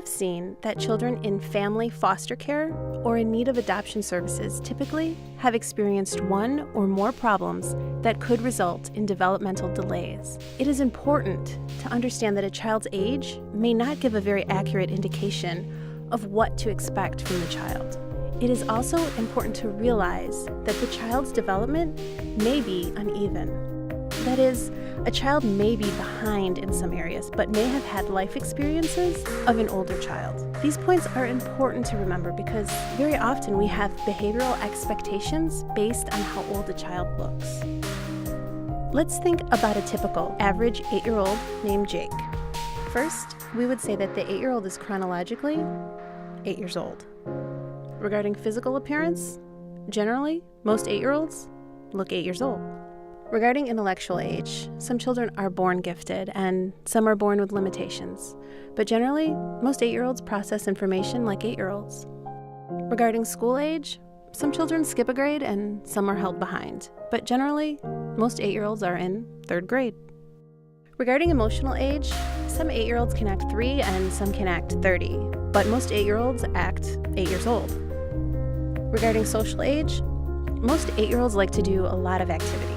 have seen that children in family foster care or in need of adoption services typically have experienced one or more problems that could result in developmental delays. It is important to understand that a child's age may not give a very accurate indication of what to expect from the child. It is also important to realize that the child's development may be uneven. That is, a child may be behind in some areas, but may have had life experiences of an older child. These points are important to remember because very often we have behavioral expectations based on how old a child looks. Let's think about a typical average 8-year-old named Jake. First, we would say that the 8-year-old is chronologically 8 years old. Regarding physical appearance, generally, most 8-year-olds look 8 years old. Regarding intellectual age, some children are born gifted and some are born with limitations, but generally, most 8-year-olds process information like 8-year-olds. Regarding school age, some children skip a grade and some are held behind, but generally, most 8-year-olds are in 3rd grade. Regarding emotional age, some 8-year-olds can act 3 and some can act 30, but most 8-year-olds act 8 years old. Regarding social age, most 8-year-olds like to do a lot of activities.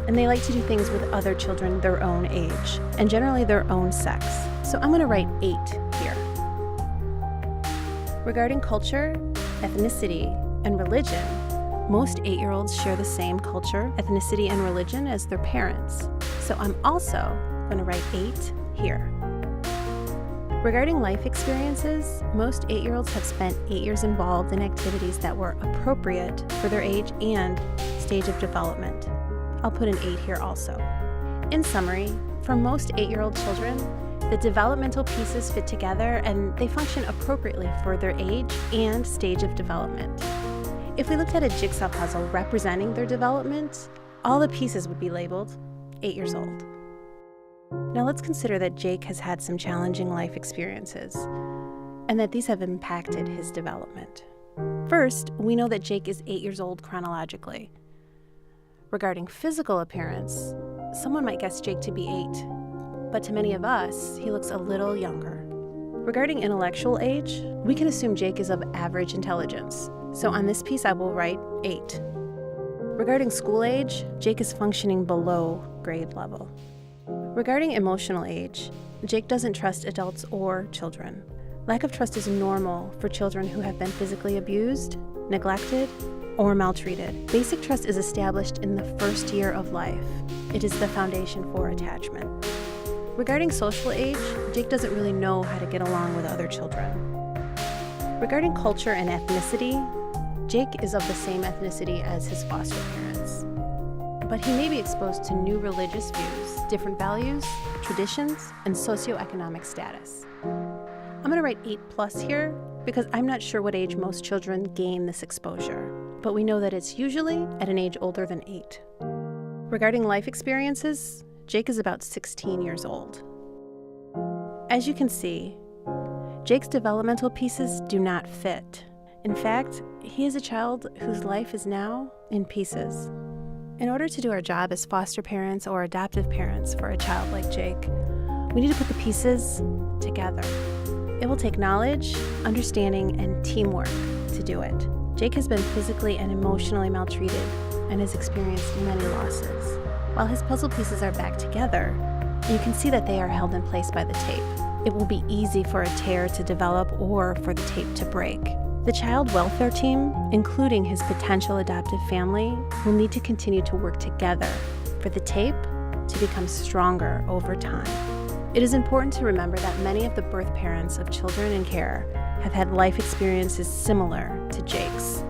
And they like to do things with other children their own age, and generally their own sex. So I'm going to write 8 here. Regarding culture, ethnicity, and religion, most 8-year-olds share the same culture, ethnicity, and religion as their parents. So I'm also going to write 8 here. Regarding life experiences, most 8-year-olds have spent 8 years involved in activities that were appropriate for their age and stage of development. I'll put an 8 here also. In summary, for most 8-year-old children, the developmental pieces fit together and they function appropriately for their age and stage of development. If we looked at a jigsaw puzzle representing their development, all the pieces would be labeled 8 years old. Now let's consider that Jake has had some challenging life experiences and that these have impacted his development. First, we know that Jake is 8 years old chronologically. Regarding physical appearance, someone might guess Jake to be 8, but to many of us, he looks a little younger. Regarding intellectual age, we can assume Jake is of average intelligence, so on this piece I will write 8. Regarding school age, Jake is functioning below grade level. Regarding emotional age, Jake doesn't trust adults or children. Lack of trust is normal for children who have been physically abused, neglected, or maltreated. Basic trust is established in the first year of life. It is the foundation for attachment. Regarding social age, Jake doesn't really know how to get along with other children. Regarding culture and ethnicity, Jake is of the same ethnicity as his foster parents. But he may be exposed to new religious views, different values, traditions, and socioeconomic status. I'm going to write 8+ here because I'm not sure what age most children gain this exposure, but we know that it's usually at an age older than 8. Regarding life experiences, Jake is about 16 years old. As you can see, Jake's developmental pieces do not fit. In fact, he is a child whose life is now in pieces. In order to do our job as foster parents or adoptive parents for a child like Jake, we need to put the pieces together. It will take knowledge, understanding, and teamwork to do it. Jake has been physically and emotionally maltreated and has experienced many losses. While his puzzle pieces are back together, you can see that they are held in place by the tape. It will be easy for a tear to develop or for the tape to break. The child welfare team, including his potential adoptive family, will need to continue to work together for the tape to become stronger over time. It is important to remember that many of the birth parents of children in care have had life experiences similar to Jake's.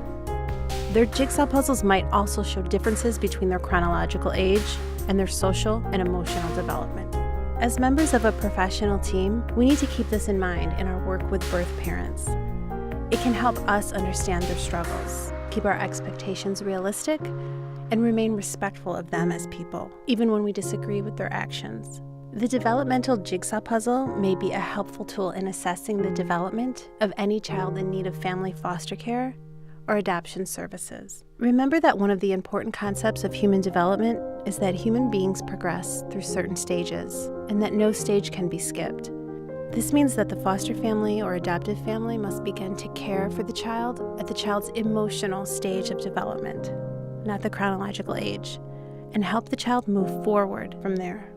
Their jigsaw puzzles might also show differences between their chronological age and their social and emotional development. As members of a professional team, we need to keep this in mind in our work with birth parents. It can help us understand their struggles, keep our expectations realistic, and remain respectful of them as people, even when we disagree with their actions. The developmental jigsaw puzzle may be a helpful tool in assessing the development of any child in need of family foster care or adoption services. Remember that one of the important concepts of human development is that human beings progress through certain stages, and that no stage can be skipped. This means that the foster family or adoptive family must begin to care for the child at the child's emotional stage of development, not the chronological age, and help the child move forward from there.